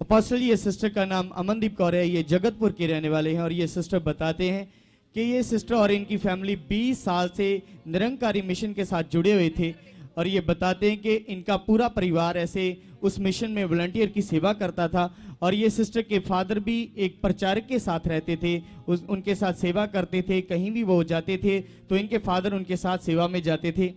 Apostle ये sister का नाम अमनदीप कौर है, ये जगतपुर के रहने वाले हैं और ये सिस्टर बताते हैं कि ये सिस्टर और इनकी फैमिली 20 साल से निरंकारी मिशन के साथ जुड़े हुए थे और ये बताते हैं कि इनका पूरा परिवार ऐसे उस मिशन में वॉलंटियर की सेवा करता था और ये सिस्टर के फादर भी एक प्रचारक के साथ रहते थे, उनके साथ सेवा करते थे। कहीं भी वो जाते थे तो इनके फादर उनके साथ सेवा में जाते थे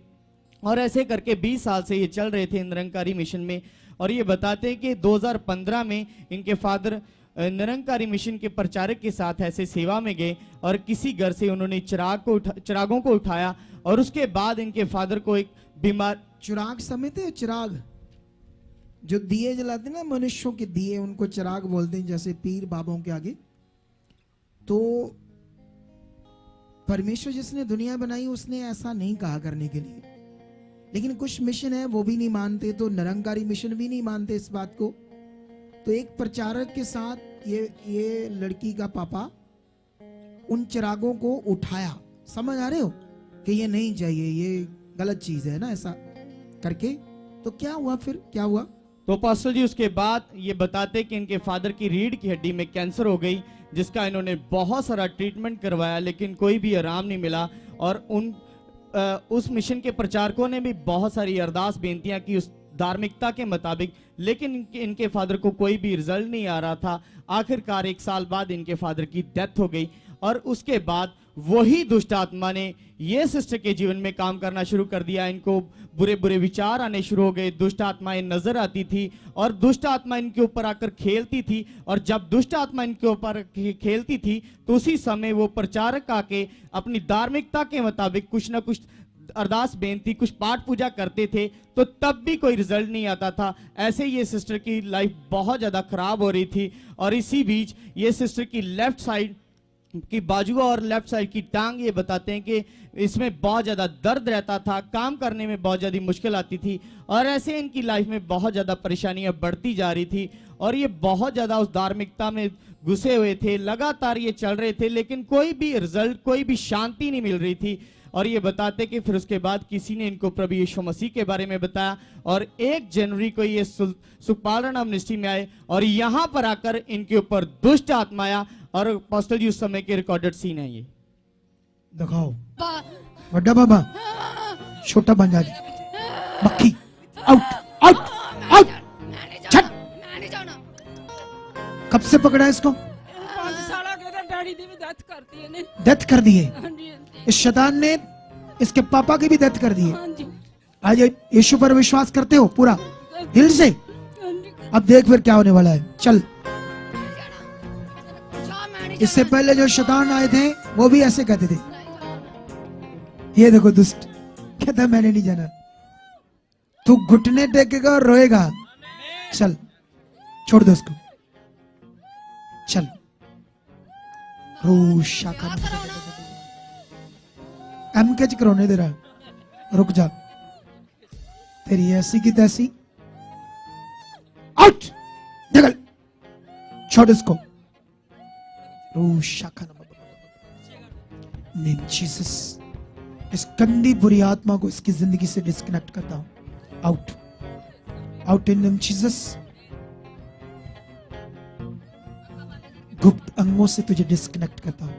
और ऐसे करके 20 साल से ये चल रहे थे निरंकारी मिशन में। और ये बताते हैं कि 2015 में इनके फादर निरंकारी मिशन के प्रचारक के साथ ऐसे सेवा में गए और किसी घर से उन्होंने चिरागों को उठाया और उसके बाद इनके फादर को एक बीमार चिराग समझते हो? चिराग जो दिए जलाते ना, मनुष्यों के दिए, उनको चिराग बोलते हैं, जैसे पीर बाबों के आगे। तो परमेश्वर जिसने दुनिया बनाई उसने ऐसा नहीं कहा करने के लिए, लेकिन कुछ मिशन है वो भी नहीं मानते, तो निरंकारी मिशन भी नहीं मानते इस बात को। तो एक प्रचारक के साथ ये लड़की का पापा उन चिरागों को उठाया, समझ आ रहे हो कि ये नहीं चाहिए, ये गलत चीज है ना, ऐसा करके। तो क्या हुआ फिर, क्या हुआ? तो पास्टर जी उसके बाद ये बताते कि इनके फादर की रीढ़ की हड्डी में कैंसर हो गई, जिसका इन्होंने बहुत सारा ट्रीटमेंट करवाया लेकिन कोई भी आराम नहीं मिला। और उस मिशन के प्रचारकों ने भी बहुत सारी अरदास बेनतियां की उस धार्मिकता के मुताबिक, लेकिन इनके फादर को कोई भी रिजल्ट नहीं आ रहा था। आखिरकार 1 साल बाद इनके फादर की डेथ हो गई और उसके बाद वही दुष्ट आत्मा ने ये सिस्टर के जीवन में काम करना शुरू कर दिया। इनको बुरे बुरे विचार आने शुरू हो गए, दुष्ट आत्माएं नजर आती थी और दुष्ट आत्मा इनके ऊपर आकर खेलती थी। और जब दुष्ट आत्मा इनके ऊपर खेलती थी तो उसी समय वो प्रचारक आके अपनी धार्मिकता के मुताबिक कुछ ना कुछ अरदास बेनती, कुछ पाठ पूजा करते थे, तो तब भी कोई रिजल्ट नहीं आता था। ऐसे ये सिस्टर की लाइफ बहुत ज्यादा खराब हो रही थी। और इसी बीच ये सिस्टर की लेफ्ट साइड की बाजू और लेफ्ट साइड की टांग, ये बताते हैं कि इसमें बहुत ज्यादा दर्द रहता था, काम करने में बहुत ज्यादा मुश्किल आती थी और ऐसे इनकी लाइफ में बहुत ज्यादा परेशानियां बढ़ती जा रही थी। और ये बहुत ज्यादा उस धार्मिकता में घुसे हुए थे, लगातार ये चल रहे थे, लेकिन कोई भी रिजल्ट, कोई भी शांति नहीं मिल रही थी। और ये बताते कि फिर उसके बाद किसी ने इनको प्रभु यीशु मसीह के बारे में बताया और 1 जनवरी को ये सुखपाल राणा मिनिस्ट्री में आए और यहां पर आकर इनके ऊपर दुष्ट आत्मा आया। और पास्टर जी उस समय के रिकॉर्डेड सीन है, ये दिखाओ। बड़ा बाबा, छोटा बंजा जी, मक्खी, आउट आउट आउट, छट। कब से पकड़ा इसको? 5 साल के डैडी दी भी डेथ कर दी ने। डेथ कर दी है इस शैतान ने, इसके पापा की भी डेथ कर दी है। आज यीशु पर विश्वास करते हो पूरा दिल से? अब देख फिर क्या होने वाला है, चल। इससे पहले जो शैतान आए थे वो भी ऐसे कहते थे, ये देखो दुष्ट कहता मैंने नहीं जाना, तू घुटने टेकेगा और रोएगा, चल छोड़ दो उसको, चल। रोशा का एम कैच करने दे रहा, रुक जा, तेरी ऐसी की तैसी, आउट, निकल, छोड़ इसको। रोशा का नेम जीसस, इस गंदी बुरी आत्मा को इसकी जिंदगी से डिस्कनेक्ट करता हूं, out out in name Jesus. गुप्त अंगों से तुझे डिस्कनेक्ट करता हूं,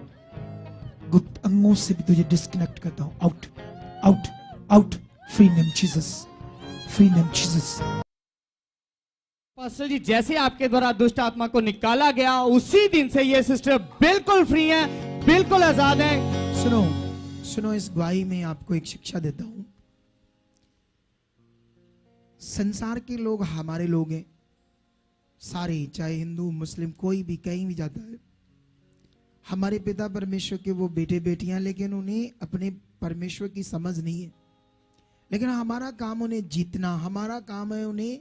गुप्त अंगों से भी तुझे डिस्कनेक्ट करता हूं, out out out, free name Jesus, free name Jesus. Pastor ji जैसे आपके द्वारा दुष्ट आत्मा को निकाला गया, उसी दिन से ये सिस्टर बिल्कुल फ्री है, बिल्कुल आजाद है। सुनो सुनो, इस गवाही में आपको एक शिक्षा देता हूं। संसार के लोग हमारे लोग हैं सारे, चाहे हिंदू मुस्लिम कोई भी कहीं भी जाता है, हमारे पिता परमेश्वर के वो बेटे बेटियां, लेकिन उन्हें अपने परमेश्वर की समझ नहीं है। लेकिन हमारा काम उन्हें जीतना, हमारा काम है उन्हें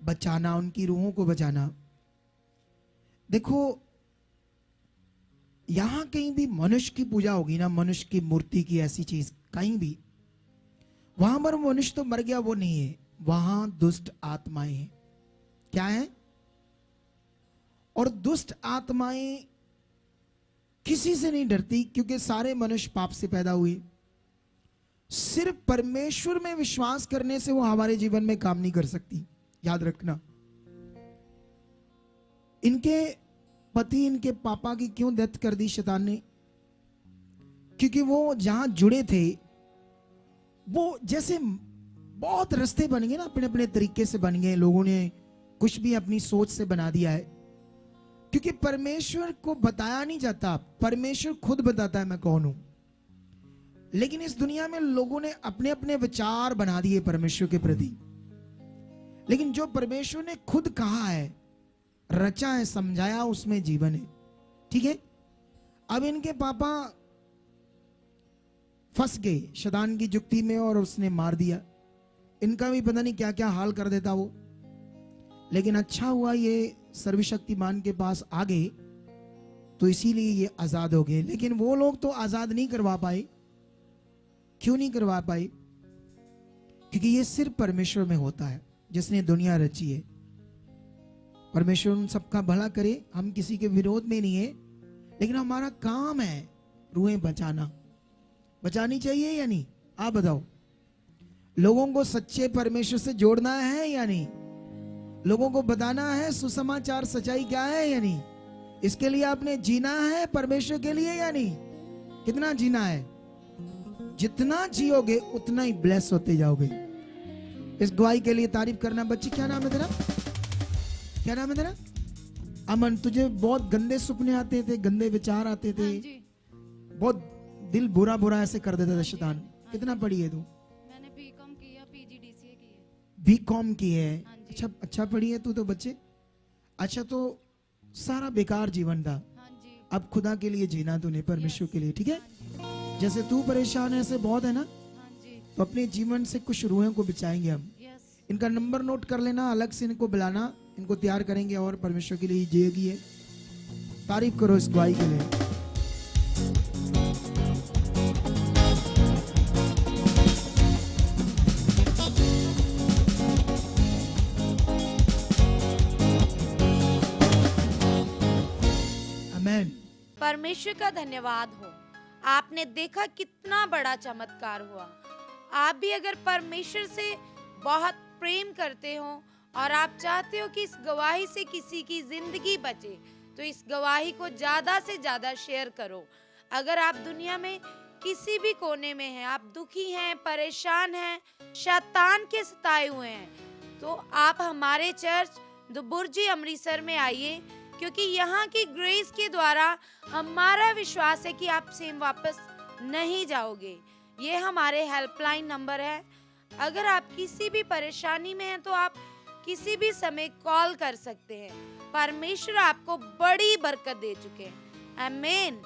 बचाना, उनकी रूहों को बचाना। देखो यहां कहीं भी मनुष्य की पूजा होगी ना, मनुष्य की मूर्ति की ऐसी चीज कहीं भी, वहां पर मनुष्य तो मर गया वो नहीं है, वहां दुष्ट आत्माएं हैं। क्या है? और दुष्ट आत्माएं किसी से नहीं डरती, क्योंकि सारे मनुष्य पाप से पैदा हुए। सिर्फ परमेश्वर में विश्वास करने से वो हमारे जीवन में काम नहीं कर सकती, याद रखना। इनके पति, इनके पापा की क्यों डेथ कर दी शैतान ने? क्योंकि वो जहां जुड़े थे वो जैसे बहुत रास्ते बन गए ना, अपने अपने तरीके से बन गए, लोगों ने कुछ भी अपनी सोच से बना दिया है। क्योंकि परमेश्वर को बताया नहीं जाता, परमेश्वर खुद बताता है मैं कौन हूं। लेकिन इस दुनिया में लोगों ने अपने अपने विचार बना दिए परमेश्वर के प्रति। लेकिन जो परमेश्वर ने खुद कहा है, रचा है, समझाया, उसमें जीवन है। ठीक है। अब इनके पापा फंस गए शैतान की जुक्ति में और उसने मार दिया। इनका भी पता नहीं क्या क्या हाल कर देता वो। लेकिन अच्छा हुआ ये सर्वशक्तिमान के पास आ गए, तो इसीलिए ये आजाद हो गए। लेकिन वो लोग तो आजाद नहीं करवा पाए। क्यों नहीं करवा पाए? क्योंकि ये सिर्फ परमेश्वर में होता है जिसने दुनिया रची है। परमेश्वर उन सबका भला करे, हम किसी के विरोध में नहीं है, लेकिन हमारा काम है रूहें बचाना। बचानी चाहिए या नहीं? आप बताओ। लोगों को सच्चे परमेश्वर से जोड़ना है या नहीं? लोगों को बताना है सुसमाचार, सच्चाई क्या है या नहीं? इसके लिए आपने जीना है परमेश्वर के लिए या नहीं? कितना जीना है? जितना जियोगे उतना ही ब्लेस होते जाओगे। इस गवाही के लिए तारीफ करना। बच्ची क्या नाम है तेरा? क्या नाम है तेरा? अमन, तुझे बहुत गंदे सपने आते थे, गंदे विचार आते थे, बहुत दिल बुरा बुरा ऐसे कर देता था शैतान। कितना पढ़ी है तू? मैंने बीकॉम किया, पीजीडीसीए की है। बीकॉम की है? हाँ जी। अच्छा, अच्छा पढ़ी है तू तो बच्चे। अच्छा, तो सारा बेकार जीवन था, हाँ जी। अब खुदा के लिए जीना तूने, परमेश्वर के लिए। ठीक है। हाँ जी। जैसे तू परेशान है ऐसे बहुत है ना, हाँ जी। तो अपने जीवन से कुछ रूहों को बचाएंगे हम। यस। इनका नंबर नोट कर लेना, अलग से इनको बुलाना, इनको तैयार करेंगे और परमेश्वर के लिए जिएगी है। तारीफ करो इस गवाही के लिए। आमेन। परमेश्वर का धन्यवाद हो। आपने देखा कितना बड़ा चमत्कार हुआ। आप भी अगर परमेश्वर से बहुत प्रेम करते हो और आप चाहते हो कि इस गवाही से किसी की जिंदगी बचे, तो इस गवाही को ज्यादा से ज्यादा शेयर करो। अगर आप दुनिया में किसी भी कोने में हैं, आप दुखी हैं, परेशान हैं, शैतान के सताए हुए हैं, तो आप हमारे चर्च द बुर्जी अमृतसर में आइए, क्योंकि यहाँ की ग्रेस के द्वारा हमारा विश्वास है कि आप सेम वापस नहीं जाओगे। ये हमारे हेल्पलाइन नंबर है। अगर आप किसी भी परेशानी में हैं तो आप किसी भी समय कॉल कर सकते हैं। परमेश्वर आपको बड़ी बरकत दे चुके हैं। आमीन।